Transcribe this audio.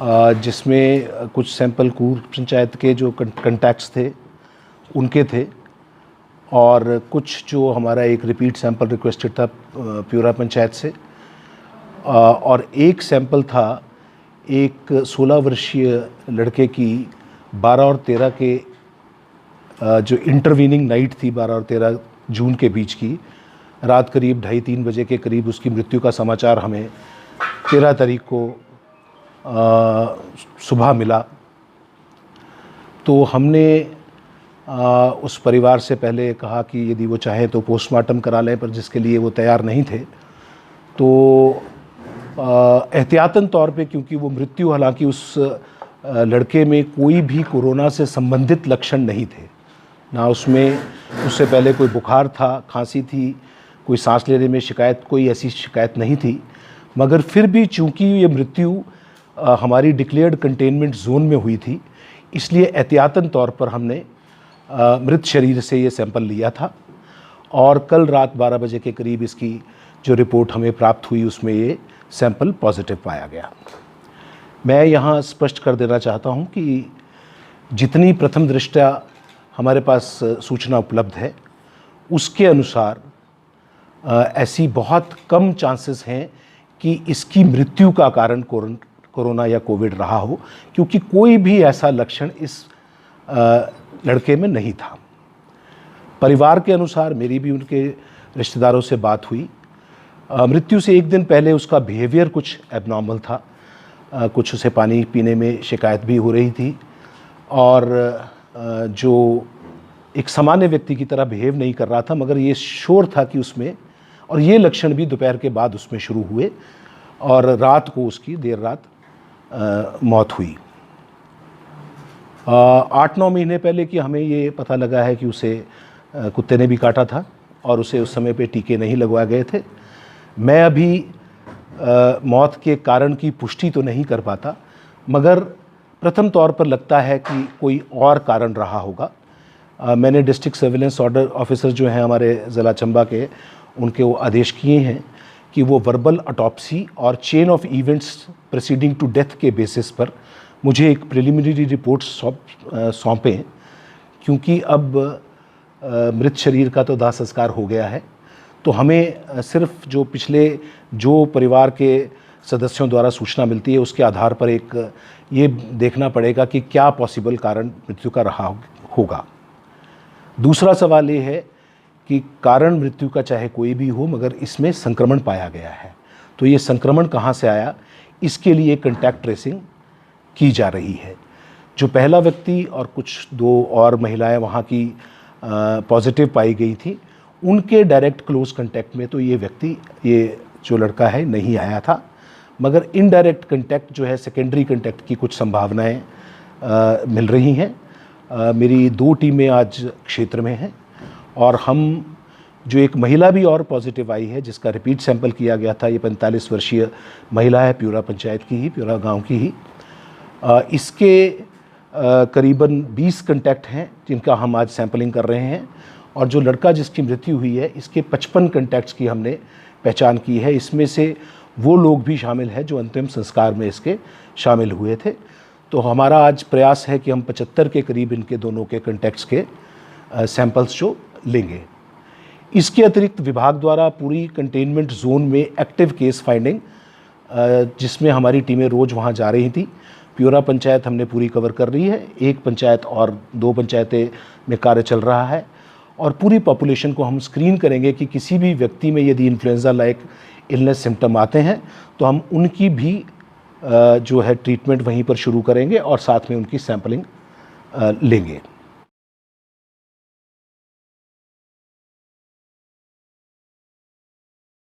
जिसमें कुछ सैंपल कूर पंचायत के जो कंटैक्ट्स थे उनके थे, और कुछ जो हमारा एक रिपीट सैंपल रिक्वेस्टेड था प्यूरा पंचायत से, और एक सैंपल था एक 16 वर्षीय लड़के की 12 और 13 के जो इंटरवीनिंग नाइट थी 12 और 13 जून के बीच की रात करीब 2:30-3 बजे के करीब उसकी मृत्यु का समाचार हमें 13 तारीख को सुबह मिला। तो हमने उस परिवार से पहले कहा कि यदि वो चाहें तो पोस्टमार्टम करा लें, पर जिसके लिए वो तैयार नहीं थे। तो एहतियातन तौर पे, क्योंकि वो मृत्यु हालांकि उस लड़के में कोई भी कोरोना से संबंधित लक्षण नहीं थे, ना उसमें उससे पहले कोई बुखार था, खांसी थी, कोई सांस लेने में शिकायत, कोई ऐसी शिकायत नहीं थी, मगर फिर भी चूंकि ये मृत्यु हमारी डिक्लेयर्ड कंटेनमेंट जोन में हुई थी, इसलिए एहतियातन तौर पर हमने मृत शरीर से ये सैंपल लिया था, और कल रात 12 बजे के करीब इसकी जो रिपोर्ट हमें प्राप्त हुई उसमें ये सैंपल पॉजिटिव पाया गया। मैं यहाँ स्पष्ट कर देना चाहता हूँ कि जितनी प्रथम दृष्टया हमारे पास सूचना उपलब्ध है उसके अनुसार ऐसी बहुत कम चांसेस हैं कि इसकी मृत्यु का कारण कोरोना या कोविड रहा हो, क्योंकि कोई भी ऐसा लक्षण इस लड़के में नहीं था। परिवार के अनुसार, मेरी भी उनके रिश्तेदारों से बात हुई, मृत्यु से एक दिन पहले उसका बिहेवियर कुछ एबनॉर्मल था, कुछ उसे पानी पीने में शिकायत भी हो रही थी, और जो एक सामान्य व्यक्ति की तरह बिहेव नहीं कर रहा था, मगर ये श्योर था कि उसमें, और ये लक्षण भी दोपहर के बाद उसमें शुरू हुए, और रात को उसकी देर रात मौत हुई। 8-9 महीने पहले कि हमें ये पता लगा है कि उसे कुत्ते ने भी काटा था, और उसे उस समय पे टीके नहीं लगवाए गए थे। मैं अभी मौत के कारण की पुष्टि तो नहीं कर पाता, मगर प्रथम तौर पर लगता है कि कोई और कारण रहा होगा। मैंने डिस्ट्रिक्ट सर्विलेंस ऑर्डर ऑफिसर जो हैं हमारे ज़िला चंबा के, उनके वो आदेश किए हैं कि वो वर्बल ऑटोप्सी और chain of events preceding to death के बेसिस पर मुझे एक प्रिलिमिनरी रिपोर्ट सौंपें, क्योंकि अब मृत शरीर का तो दाह संस्कार हो गया है, तो हमें सिर्फ जो पिछले जो परिवार के सदस्यों द्वारा सूचना मिलती है उसके आधार पर एक ये देखना पड़ेगा कि क्या पॉसिबल कारण मृत्यु का रहा होगा। दूसरा सवाल ये है कि कारण मृत्यु का चाहे कोई भी हो, मगर इसमें संक्रमण पाया गया है, तो ये संक्रमण कहाँ से आया, इसके लिए कॉन्टैक्ट ट्रेसिंग की जा रही है। जो पहला व्यक्ति और कुछ 2 और महिलाएं वहाँ की पॉजिटिव पाई गई थी, उनके डायरेक्ट क्लोज कांटेक्ट में तो ये व्यक्ति, ये जो लड़का है, नहीं आया था, मगर इनडायरेक्ट कांटेक्ट जो है, सेकेंडरी कांटेक्ट की कुछ संभावनाएं मिल रही हैं। मेरी 2 टीमें आज क्षेत्र में हैं, और हम जो एक महिला भी और पॉजिटिव आई है जिसका रिपीट सैंपल किया गया था, ये 45 वर्षीय महिला है, प्यूरा पंचायत की ही, प्यूरा गांव की ही। इसके करीबन 20 कांटेक्ट हैं जिनका हम आज सैंपलिंग कर रहे हैं, और जो लड़का जिसकी मृत्यु हुई है, इसके 55 कांटेक्ट्स की हमने पहचान की है। इसमें से वो लोग भी शामिल हैं जो अंतिम संस्कार में इसके शामिल हुए थे। तो हमारा आज प्रयास है कि हम 75 के करीब इनके दोनों के कांटेक्ट्स के सैंपल्स जो लेंगे। इसके अतिरिक्त विभाग द्वारा पूरी कंटेनमेंट जोन में एक्टिव केस फाइंडिंग, जिसमें हमारी टीमें रोज़ वहाँ जा रही थी। प्यूरा पंचायत हमने पूरी कवर कर रही है, एक पंचायत और 2 पंचायतें में कार्य चल रहा है, और पूरी पॉपुलेशन को हम स्क्रीन करेंगे कि किसी भी व्यक्ति में यदि इन्फ्लुएंजा लाइक इलनेस सिम्टम आते हैं तो हम उनकी भी जो है ट्रीटमेंट वहीं पर शुरू करेंगे, और साथ में उनकी सैंपलिंग लेंगे।